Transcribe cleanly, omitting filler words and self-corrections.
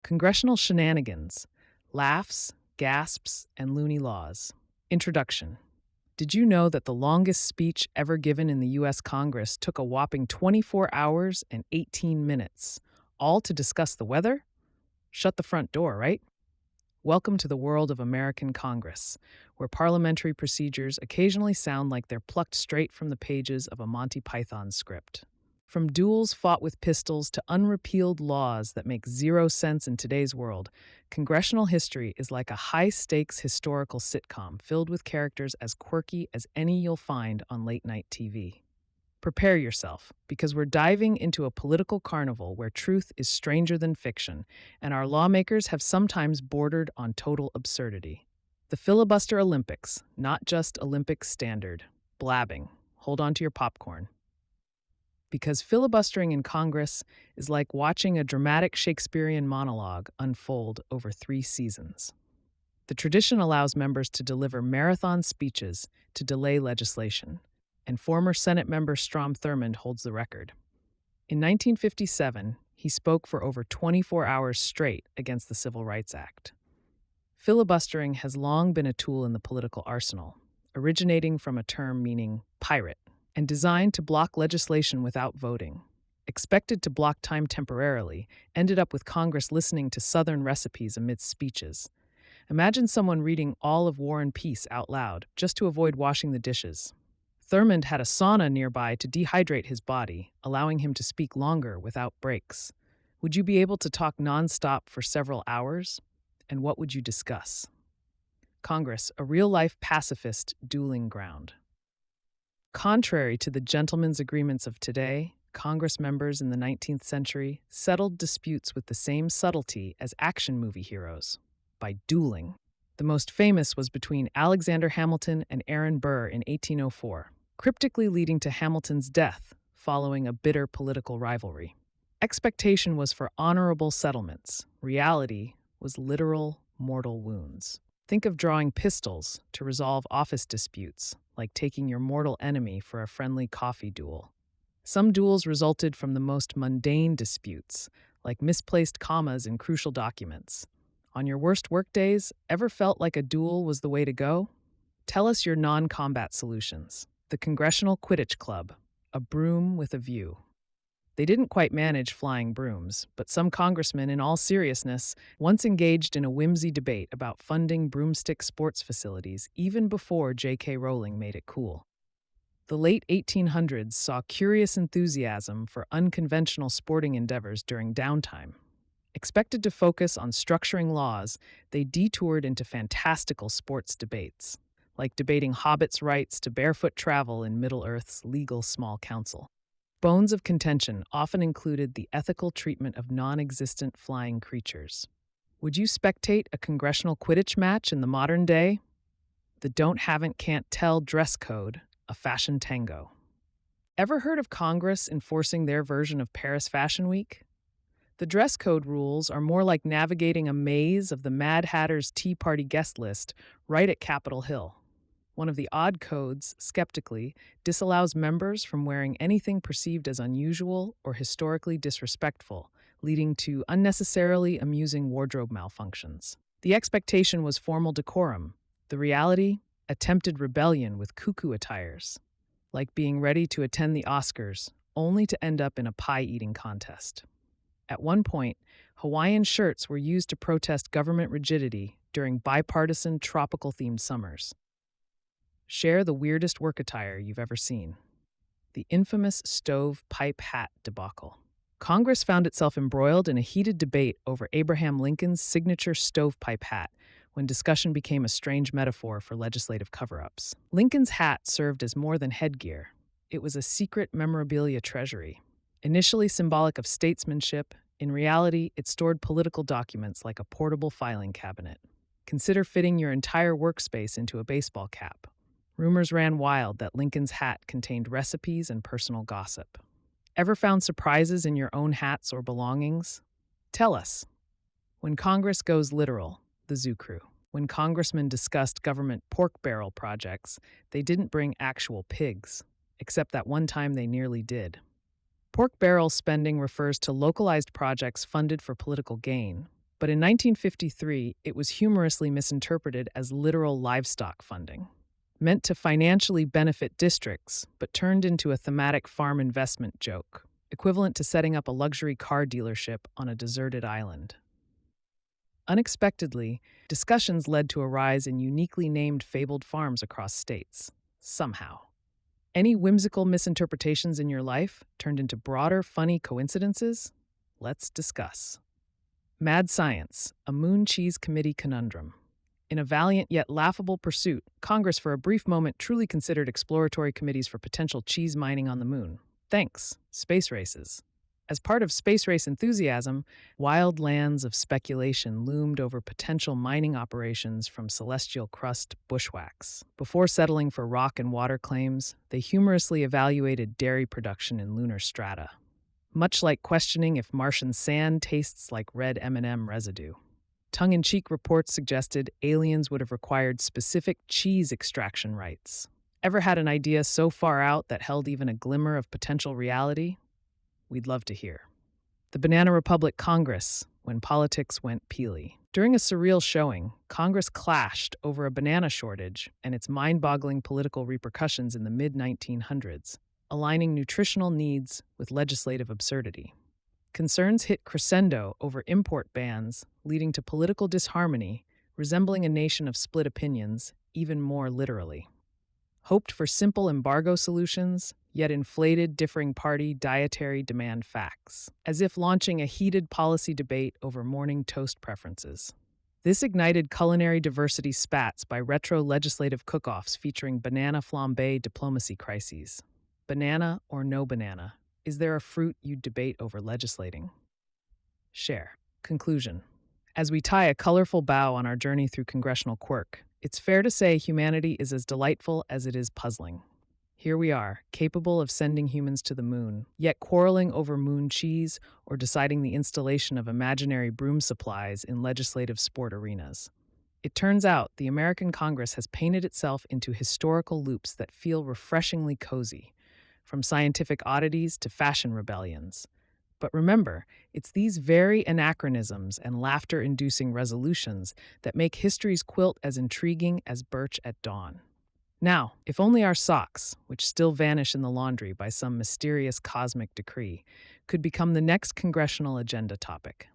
Congressional Shenanigans, Laughs, Gasps, and Loony Laws. Introduction. Did you know that the longest speech ever given in the U.S. Congress took a whopping 24 hours and 18 minutes, all to discuss the weather? Shut the front door, right? Welcome to the world of American Congress, where parliamentary procedures occasionally sound like they're plucked straight from the pages of a Monty Python script. From duels fought with pistols to unrepealed laws that make zero sense in today's world, congressional history is like a high-stakes historical sitcom filled with characters as quirky as any you'll find on late-night TV. Prepare yourself, because we're diving into a political carnival where truth is stranger than fiction, and our lawmakers have sometimes bordered on total absurdity. The Filibuster Olympics, not just Olympic standard. Blabbing. Hold on to your popcorn. Because filibustering in Congress is like watching a dramatic Shakespearean monologue unfold over 3 seasons. The tradition allows members to deliver marathon speeches to delay legislation, and former Senate member Strom Thurmond holds the record. In 1957, he spoke for over 24 hours straight against the Civil Rights Act. Filibustering has long been a tool in the political arsenal, originating from a term meaning pirate, and designed to block legislation without voting. Expected to block time temporarily, ended up with Congress listening to Southern recipes amidst speeches. Imagine someone reading all of War and Peace out loud just to avoid washing the dishes. Thurmond had a sauna nearby to dehydrate his body, allowing him to speak longer without breaks. Would you be able to talk nonstop for several hours? And what would you discuss? Congress, a real-life pacifist dueling ground. Contrary to the gentlemen's agreements of today, Congress members in the 19th century settled disputes with the same subtlety as action movie heroes, by dueling. The most famous was between Alexander Hamilton and Aaron Burr in 1804, cryptically leading to Hamilton's death following a bitter political rivalry. Expectation was for honorable settlements. Reality was literal mortal wounds. Think of drawing pistols to resolve office disputes, like taking your mortal enemy for a friendly coffee duel. Some duels resulted from the most mundane disputes, like misplaced commas in crucial documents. On your worst workdays, ever felt like a duel was the way to go? Tell us your non-combat solutions. The Congressional Quidditch Club, a broom with a view. They didn't quite manage flying brooms, but some congressmen, in all seriousness, once engaged in a whimsy debate about funding broomstick sports facilities even before J.K. Rowling made it cool. The late 1800s saw curious enthusiasm for unconventional sporting endeavors during downtime. Expected to focus on structuring laws, they detoured into fantastical sports debates, like debating hobbits' rights to barefoot travel in Middle-earth's legal small council. Bones of contention often included the ethical treatment of non-existent flying creatures. Would you spectate a congressional Quidditch match in the modern day? The don't haven't can't tell dress code, a fashion tango. Ever heard of Congress enforcing their version of Paris Fashion Week? The dress code rules are more like navigating a maze of the Mad Hatter's Tea Party guest list right at Capitol Hill. One of the odd codes, skeptically, disallows members from wearing anything perceived as unusual or historically disrespectful, leading to unnecessarily amusing wardrobe malfunctions. The expectation was formal decorum. The reality? Attempted rebellion with cuckoo attires, like being ready to attend the Oscars, only to end up in a pie-eating contest. At one point, Hawaiian shirts were used to protest government rigidity during bipartisan tropical-themed summers. Share the weirdest work attire you've ever seen. The infamous stove pipe hat debacle. Congress found itself embroiled in a heated debate over Abraham Lincoln's signature stovepipe hat when discussion became a strange metaphor for legislative cover-ups. Lincoln's hat served as more than headgear. It was a secret memorabilia treasury. Initially symbolic of statesmanship, in reality, it stored political documents like a portable filing cabinet. Consider fitting your entire workspace into a baseball cap. Rumors ran wild that Lincoln's hat contained recipes and personal gossip. Ever found surprises in your own hats or belongings? Tell us. When Congress goes literal, the Zoo Crew. When congressmen discussed government pork barrel projects, they didn't bring actual pigs, except that one time they nearly did. Pork barrel spending refers to localized projects funded for political gain, But in 1953, it was humorously misinterpreted as literal livestock funding, meant to financially benefit districts, but turned into a thematic farm investment joke, equivalent to setting up a luxury car dealership on a deserted island. Unexpectedly, discussions led to a rise in uniquely named fabled farms across states, somehow. Any whimsical misinterpretations in your life turned into broader, funny coincidences? Let's discuss. Mad Science, a Moon Cheese Committee conundrum. In a valiant yet laughable pursuit, Congress for a brief moment truly considered exploratory committees for potential cheese mining on the moon. Thanks, space races. As part of space race enthusiasm, wild lands of speculation loomed over potential mining operations from celestial crust bushwhacks. Before settling for rock and water claims, they humorously evaluated dairy production in lunar strata, much like questioning if Martian sand tastes like red M&M residue. Tongue-in-cheek reports suggested aliens would have required specific cheese extraction rights. Ever had an idea so far out that held even a glimmer of potential reality? We'd love to hear. The Banana Republic Congress, when politics went peely. During a surreal showing, Congress clashed over a banana shortage and its mind-boggling political repercussions in the mid-1900s, aligning nutritional needs with legislative absurdity. Concerns hit crescendo over import bans, leading to political disharmony, resembling a nation of split opinions, even more literally. Hoped for simple embargo solutions, yet inflated differing party dietary demand facts, as if launching a heated policy debate over morning toast preferences. This ignited culinary diversity spats by retro legislative cook-offs featuring banana flambe diplomacy crises. Banana or no banana? Is there a fruit you'd debate over legislating? Share. Conclusion. As we tie a colorful bow on our journey through congressional quirk, it's fair to say humanity is as delightful as it is puzzling. Here we are, capable of sending humans to the moon, yet quarreling over moon cheese or deciding the installation of imaginary broom supplies in legislative sport arenas. It turns out the American Congress has painted itself into historical loops that feel refreshingly cozy, from scientific oddities to fashion rebellions. But remember, it's these very anachronisms and laughter-inducing resolutions that make history's quilt as intriguing as birch at dawn. Now, if only our socks, which still vanish in the laundry by some mysterious cosmic decree, could become the next congressional agenda topic.